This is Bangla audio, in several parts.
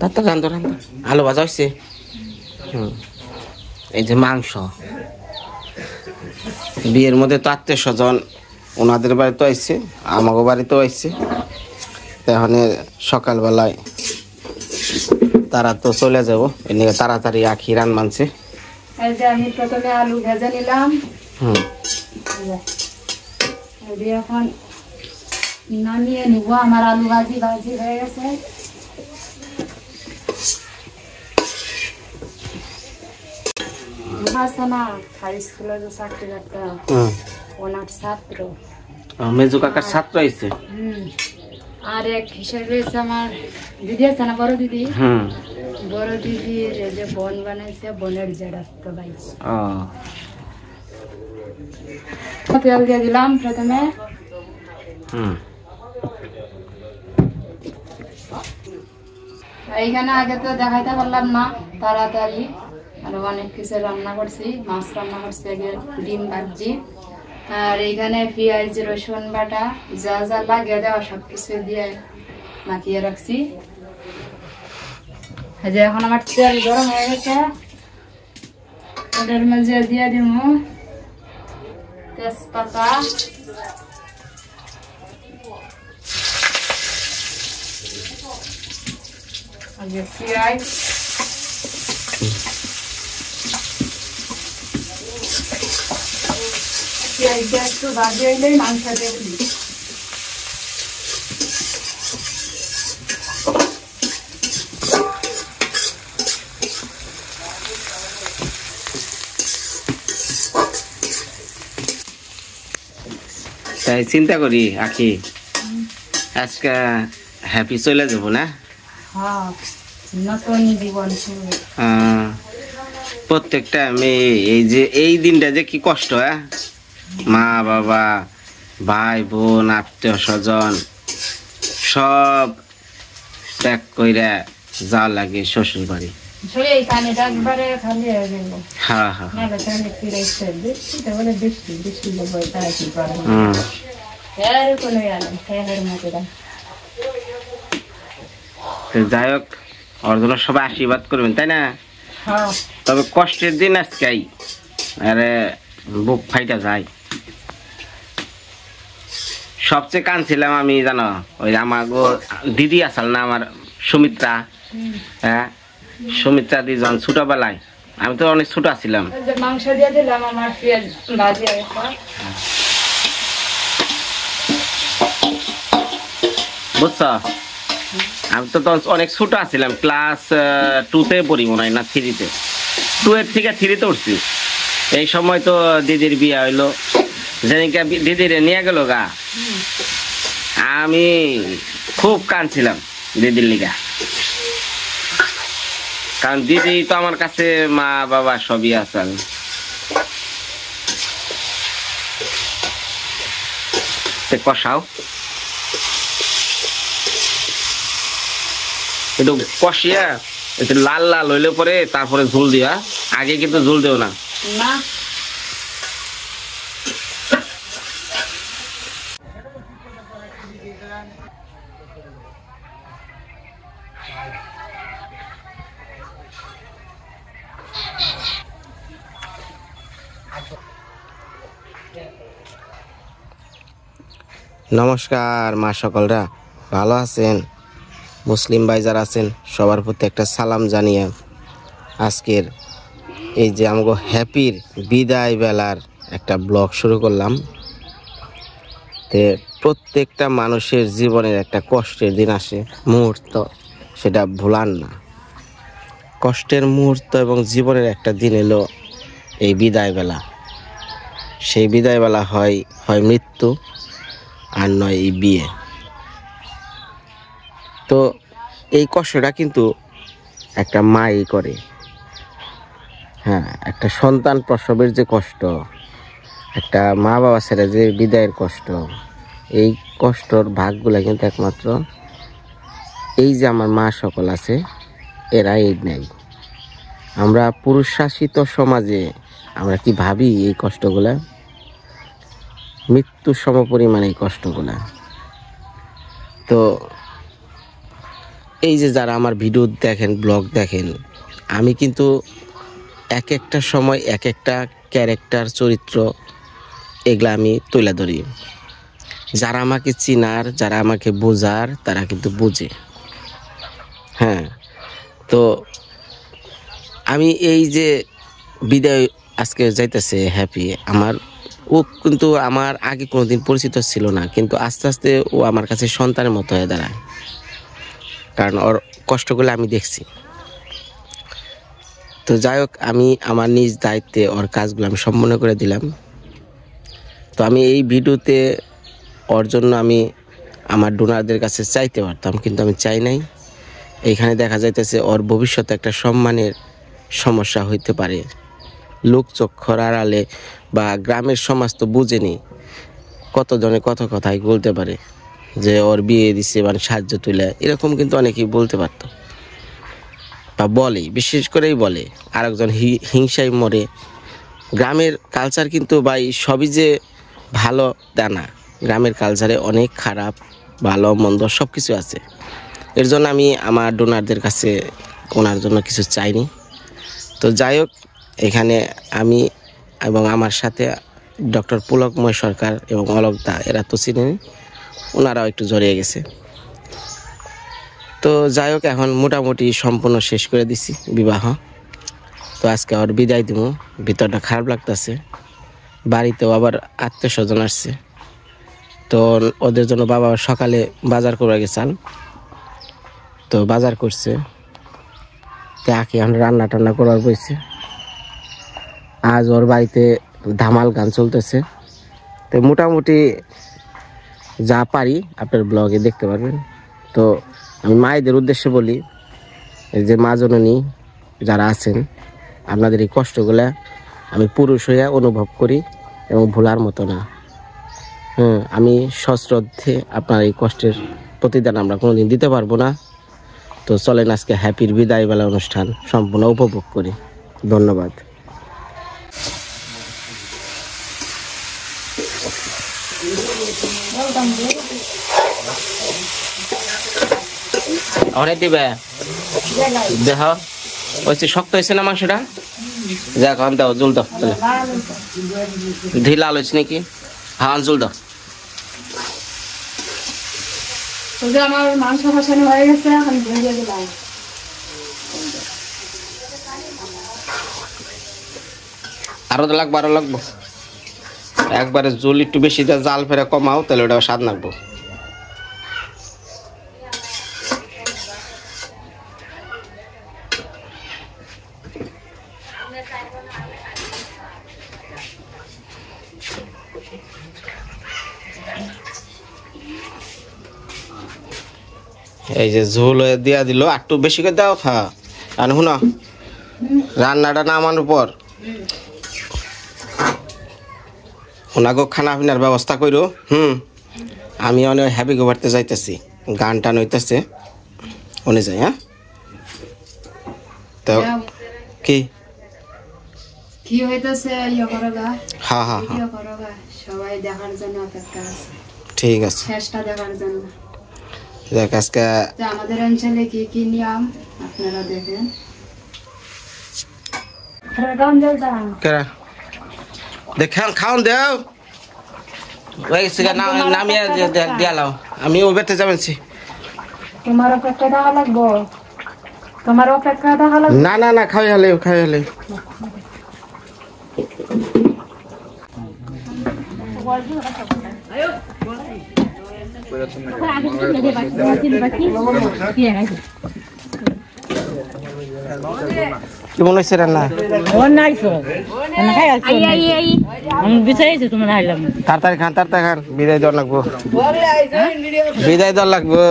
তাতে রান্ধো রান্ধো আলু ভাজা হয়েছে। এই যে মাংস, বিয়ের মধ্যে তো আত্মীয় স্বজন ওনাদের বাড়িতেও আসছে, আমাকে বাড়িতেও আসছে। এখন সকালবেলায় তারা তো চলে যাবো, এদিকে তাড়াতাড়ি আখি রান মানছে। আমি প্রথমে আলু ভেজে নিলাম, এখন নামিয়ে নিব। আমার আলু ভাজি ভাজি হয়ে গেছে। মেজু কাকার ছাত্র আইছে। আর এক হিসাবে রয়েছে আমার দিদি আছে না, বড় দিদি। বড় দিদির যে বোন বানাইছে, বোনের জেঠা ভাই। তেল দিয়ে দিলাম প্রথমে। এইখানে আগে তো দেখাইতে পারলাম না, তাড়াতাড়ি আরো অনেক কিছু রান্না করছি। মাছ রান্না করছি, আগে ডিম ভাজি, আর এইখানে পেঁয়াজ রসুন বাটা যা যা লাগে দেওয়া সবকিছু দিয়ে মাখিয়ে রাখছি। যে এখন আমার তেল গরম হয়ে গেছে, তেলের মাঝে দিয়ে দিব তেজপাতা, পেঁয়াজ, পেঁয়াজটা একটু ভাজি হইলেই মাংস দিয়ে দিই। তাই চিন্তা করি আখি আজকে হ্যাপি চলে যাব না। নতুন জীবন শুরু। প্রত্যেকটা মেয়ে এই যে এই দিনটা যে কি কষ্ট, মা বাবা ভাই বোন আত্মীয় স্বজন সব ত্যাগ কইরা যাওয়া লাগে শ্বশুর বাড়ি। যাই হোক, ওর জন্য সবাই আশীর্বাদ করবেন, তাই না? তবে কষ্টের দিন আজকেই, আরে বুক ফাইটা যায়। সবচেয়ে কাঁদছিলাম আমি, জানো, ওই আমার দিদি আসল না, আমার সুমিত্রা। সুমিত্রা দি যখন ছোটবেলায়, আমি তো অনেক ছোট ছিলাম। মাংস দিয়ে দিলাম, আমার পেঁয়াজ ভাজি বুঝছ, আমি তো তখন অনেক ছোট ছিলাম, ক্লাস 2-তে পড়ি মনে হয়, না 3-তে, 2-এর থেকে 3-তে উঠছি। এই সময় তো দিদির বিয়ে হইলো, যেদিনকে দিদির নিয়ে গেল গা, আমি খুব কাঁদছিলাম দিদির লিগা। কারণ দিদি তো আমার কাছে মা বাবা সবই আছেন। কষাও একটু, কষিয়া একটু লাল লাল হইলে পরে তারপরে ঝোল দিয়া, আগে কিন্তু ঝোল দেও না। নমস্কার মা সকলরা, ভালো আছেন? মুসলিম ভাই যারা আছেন সবার প্রতি একটা সালাম জানিয়ে আজকের এই যে আমাকে হ্যাপির বিদায় বেলার একটা ব্লগ শুরু করলাম। তে প্রত্যেকটা মানুষের জীবনের একটা কষ্টের দিন আসে, মুহূর্ত, সেটা ভোলার না। কষ্টের মুহূর্ত এবং জীবনের একটা দিন এলো এই বিদায় বেলা। সেই বিদায় বেলা হয় মৃত্যু, আর নয় এই বিয়ে। তো এই কষ্টটা কিন্তু একটা মাই করে। একটা সন্তান প্রসবের যে কষ্ট, একটা মা বাবা ছেড়ে যে বিদায়ের কষ্ট, এই কষ্টর ভাগগুলা কিন্তু একমাত্র এই যে আমার মা সকল আছে এরা এই নেই। আমরা পুরুষ শাসিত সমাজে আমরা কি ভাবি এই কষ্টগুলা? মৃত্যুর সমপরিমাণ এই কষ্টগুলা। তো এই যে যারা আমার ভিডিও দেখেন, ব্লগ দেখেন, আমি কিন্তু এক একটা সময় এক একটা ক্যারেক্টার, চরিত্র এগুলা আমি তুলে ধরি। যারা আমাকে চিনার, যারা আমাকে বোঝার, তারা কিন্তু বোঝে। হ্যাঁ, তো আমি এই যে বিদায় আজকে যাইতেছে হ্যাপি, ও কিন্তু আমার আগে কোনোদিন পরিচিত ছিল না, কিন্তু আস্তে আস্তে ও আমার কাছে সন্তানের মতো হয়ে দাঁড়ায়, কারণ ওর কষ্টগুলো আমি দেখছি। তো যাই হোক, আমি আমার নিজ দায়িত্বে ওর কাজগুলো আমি সম্পন্ন করে দিলাম। তো আমি এই ভিডিওতে ওর জন্য আমি আমার ডোনারদের কাছে চাইতে পারতাম, কিন্তু আমি চাই নাই। এইখানে দেখা যাইতেছে ওর ভবিষ্যতে একটা সম্মানের সমস্যা হইতে পারে। লোকচক্ষুর আড়ালে বা গ্রামের সমাজ তো বুঝেনি, কতজনে কত কথাই বলতে পারে যে ওর বিয়ে দিছে মানে সাহায্য তুলে, এরকম কিন্তু অনেকেই বলতে পারতো বা বলে, বিশেষ করেই বলে। আরেকজন হিংসায় মরে। গ্রামের কালচার কিন্তু ভাই সবই যে ভালো তা না, গ্রামের কালচারে অনেক খারাপ, ভালো মন্দ সব কিছু আছে। এর জন্য আমি আমার ডোনারদের কাছে ওনার জন্য কিছু চাইনি। তো যাই হোক, এখানে আমি এবং আমার সাথে ডক্টর পুলকময় সরকার এবং অলোক দা, এরা তো চিনেন, ওনারাও একটু জড়িয়ে গেছে। তো যাই হোক, এখন মোটামুটি সম্পূর্ণ শেষ করে দিছি বিবাহ। তো আজকে আবার বিদায় দিব, ভিতরটা খারাপ লাগতেছে। বাড়িতেও আবার আত্মীয় স্বজন আসছে, তো ওদের জন্য বাবা সকালে বাজার করে গেছেন, তো বাজার করছে। তো আঁকি আমরা রান্না টান্না করার বইছে। আজ ওর বাড়িতে ধামাল গান চলতেছে। তো মোটামুটি যা পারি আপনার ব্লগে দেখতে পারবেন। তো আমি মায়েদের উদ্দেশ্যে বলি, এই যে মা জননী যারা আছেন, আপনাদের এই কষ্টগুলা আমি পুরুষ হইয়া অনুভব করি এবং ভোলার মতো না। আমি সশ্রদ্ধে আপনার এই কষ্টের প্রতিদান আমরা কোনোদিন দিতে পারবো না। তো চলেন আজকে হ্যাপির বিদায়বেলা অনুষ্ঠান সম্পূর্ণ উপভোগ করি। ধন্যবাদ। অনেক দিবে দেহ ওই শক্ত হয়েছে না মাংসটা? যাক, দাও জল দাও, ঢিলা আলোচ নাকি? হ্যাঁ, জল দাও। আমার মাংস কষানো হয়ে গেছে, এখন ভেজে দিলাম। আরো তো লাগবো, আরো লাগবো। একবারে জল একটু বেশি দেয়, জাল ফেরে কমাও, তাহলে ওটা স্বাদ লাগবো। এই যে ঝোল দিয়া দিল, একটু বেশি করে দাও। হ্যাঁ, আর শুনো, রান্নাটা নামানোর পর ওনাগো খানা পিনার ব্যবস্থা করো। আমি অনেক হ্যাপি গোবারতে যাইতেছি, গান টান হইতেছে, ওনে যাই। হ্যাঁ, তো কি কি হইতেছে? হ্যাঁ হ্যাঁ, সবাই দেখার জন্য অপেক্ষা আছে। ঠিক আছে, শেষটা দেখার জন্য। দেখ আজকে আমাদের অঞ্চলে কি কি নিয়ম আপনারা দেখেন। দেখেন খাওন দেও, নামিয়ে দিয়ালাও, আমি ও বেতে যাবেনছি। তোমার অপেক্ষা দেখা লাগবো, তোমার অপেক্ষা দেখা লাগবে। না না না, খাই হলে খাই হলে। কেমন হয়েছে রান্না? তাড়াতাড়ি খান, তাড়াতাড়ি খান, বিদায় দেওয়ার লাগবো, বিদায় দেওয়ার লাগবো।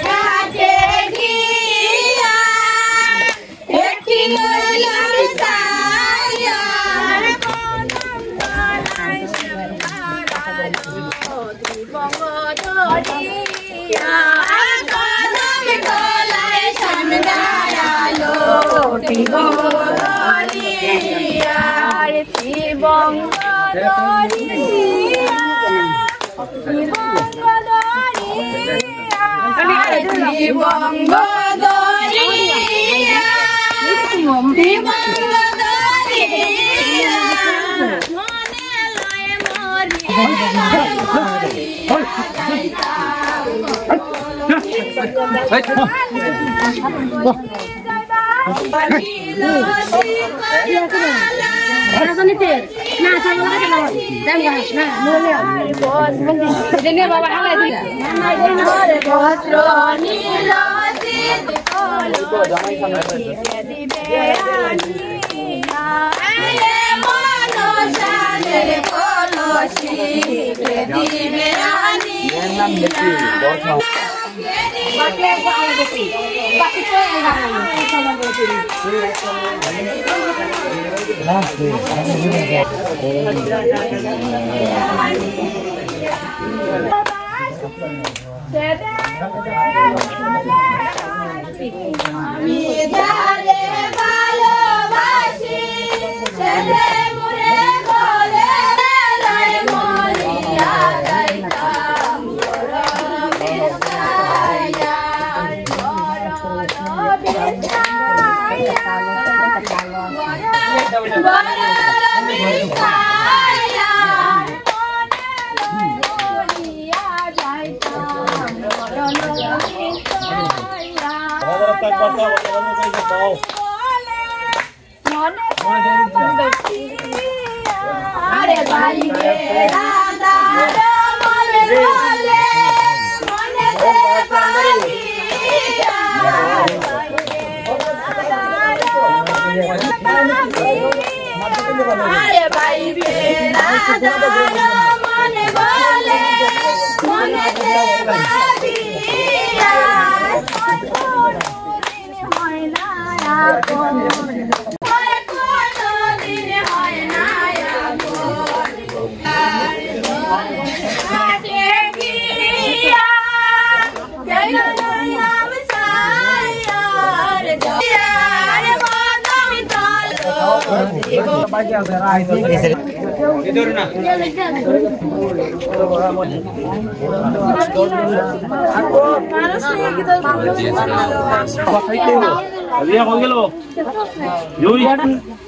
ঘাটে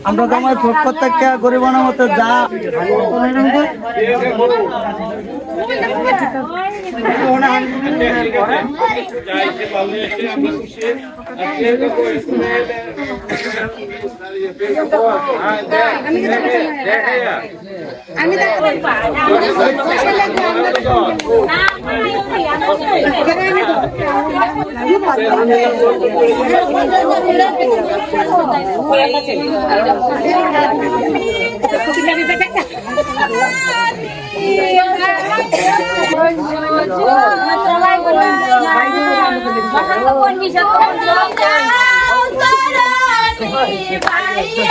আমরা তো আমার প্রত্যেকটা গরিবানের মতো যা Bye.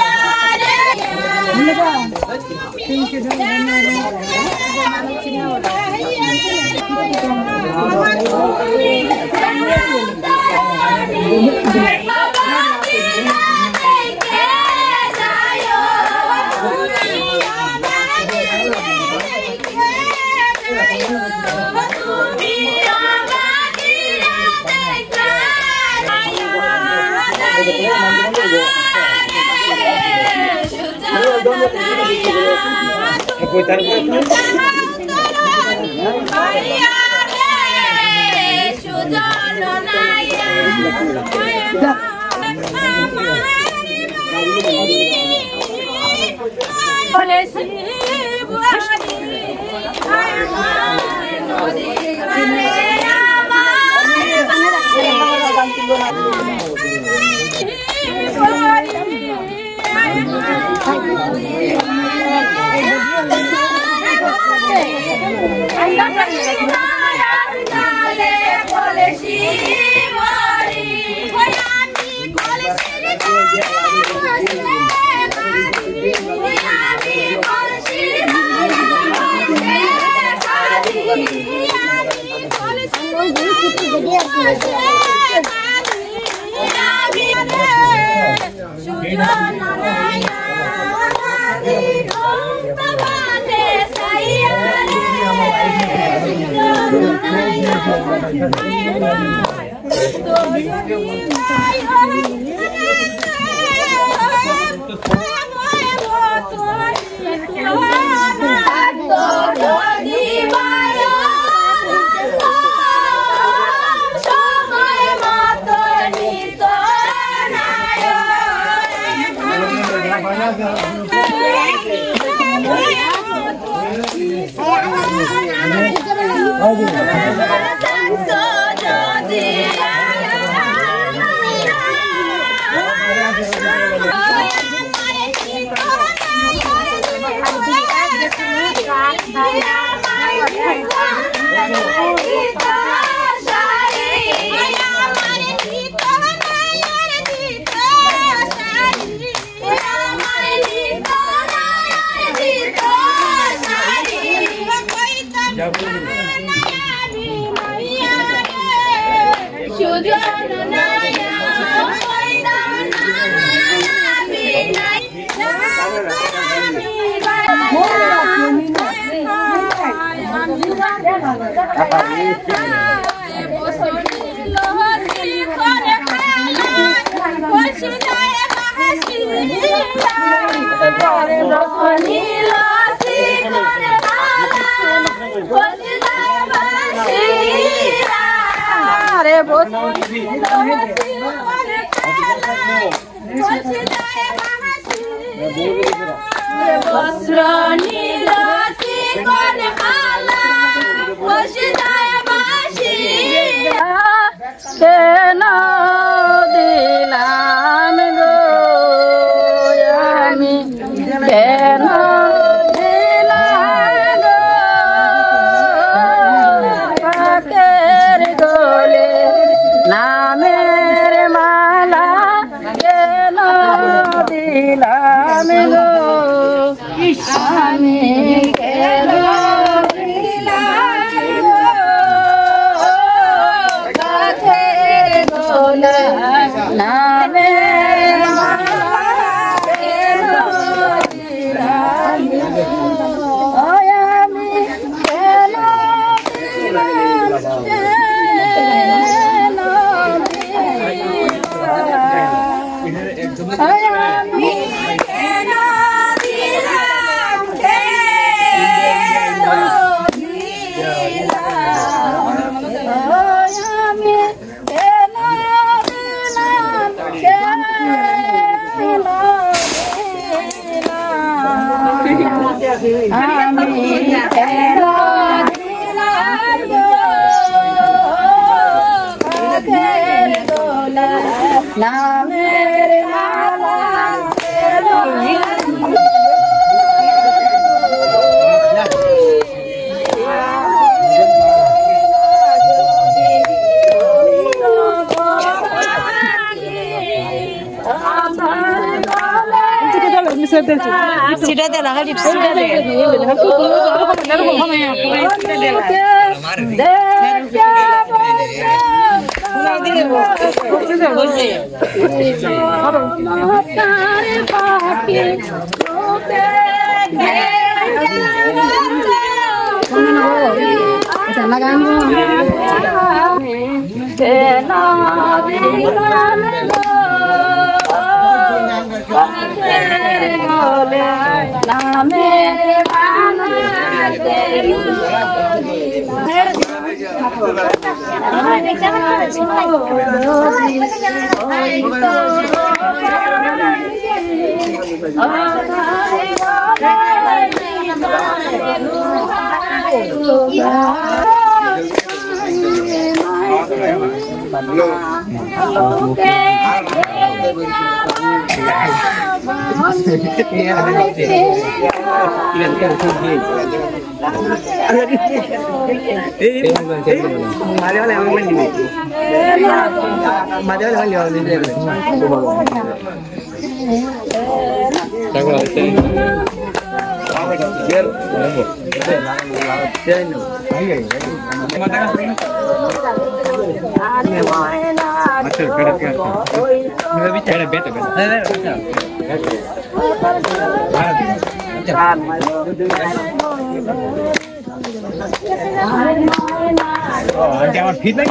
আমার ফিট নাই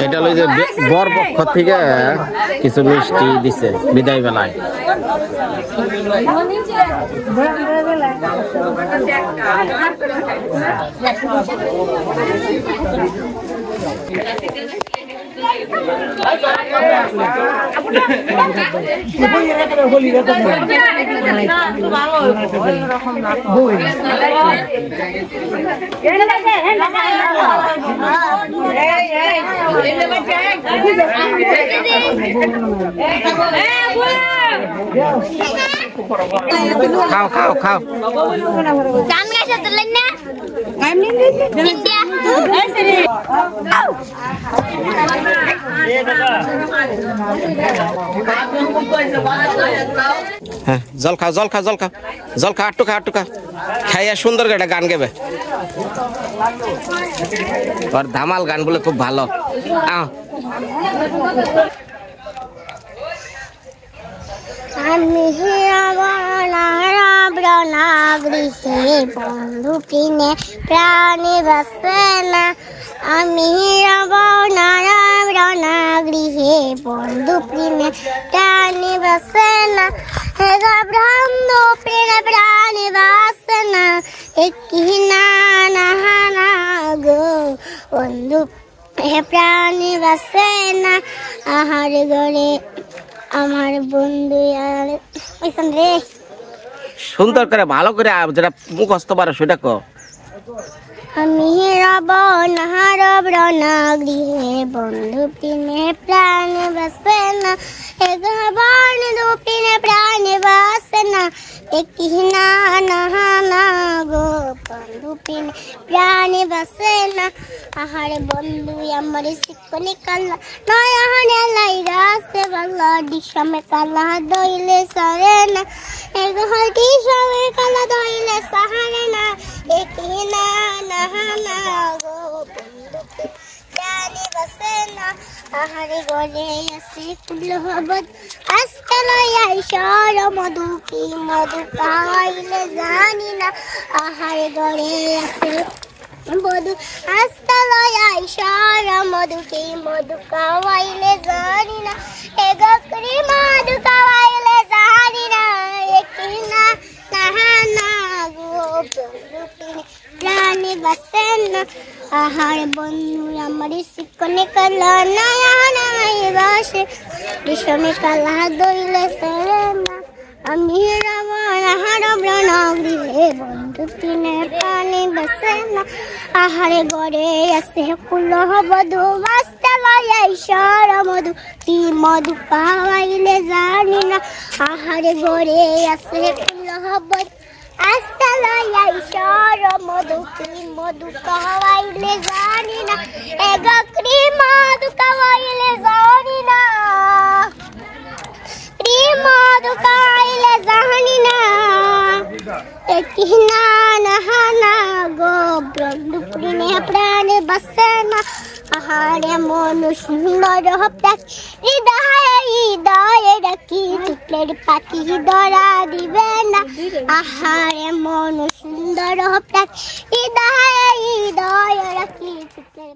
এটা হলো যে বর পক্ষ থেকে কিছু মিষ্টি দিছে বিদায় বেলায়। খাও খাও খাও হ্যাঁ জল খাও জল খাও জল খাও জল খা আটটু খা আটটু খা খাইয়া সুন্দর একটা গান গাবে আর ধামাল গান বলে খুব ভালো। আমি গৃহে বন্ধু কিনে প্রাণে বাসে না, আমি গৃহে বন্ধু কিনে প্রাণে বাসে না, বন্ধু প্রেমে প্রাণে বাসে না, একটি না গো বন্ধু প্রাণে বাসে না, আহার ঘরে আমার বন্ধু রে সুন্দর করে ভালো করে যেটা মুখস্থ পারো সেটা কো। আমি রব না গৃহে বন্ধু প্রেমে প্রাণে বাসে না, বন্ধু প্রেমে প্রাণে বাসে না, একটি না গো বন্ধু প্রেমে প্রাণে বাসে না, আহার বন্ধু আমার শিক্ষণে কাল্লা নয়নে লাইরা সে বাল্লা দিশমে কালা দইলে সারে না, দিশমে কালা দইলে সাহারে না, একটি না গো বন্ধু প্রাণে বাসে না, আহারে গলে আসে ফুল হবত আস্তে লইয়া ঈশ্বর মধু কি মধু খাওয়াইলে জানি না, আহারে গলে আসে মধু আস্তে লইয়া ঈশ্বর মধু কি মধু খাওয়াইলে জানি না, এগকরি মধু খাওয়াইলে জানি না, একটি না গো বন্ধু প্রাণে বাসে না, আহার বন্ধু আমার শিক্ষণে কালা নাই বাসে বিষমে কালা দইলে সেরে না, আমি গৃহে বন্ধু কিনে প্রাণে বাসে না, আহারে গড়ে আছে কুল বধু বাস্তে লইয়া ঈশ্বর মধু কি মধু খাওয়াইলে জানি না, আহারে গড়ে আছে কুল বধু আস্তে লইয়া ঈশ্বর মধু কি মধু খাওয়াইলে জানি না, এগকরি মধু খাওয়াইলে জানি না, মধু খাওয়াইলে জানি না, একটি না গো বন্ধু প্রেমে প্রাণে বাসে না, আহারে মন সুন্দর হৃদয়ে রাখি চুকলের পাখি ধরা দিবে না, আহারে মন সুন্দর হৃদয়ে রাখি চুকলের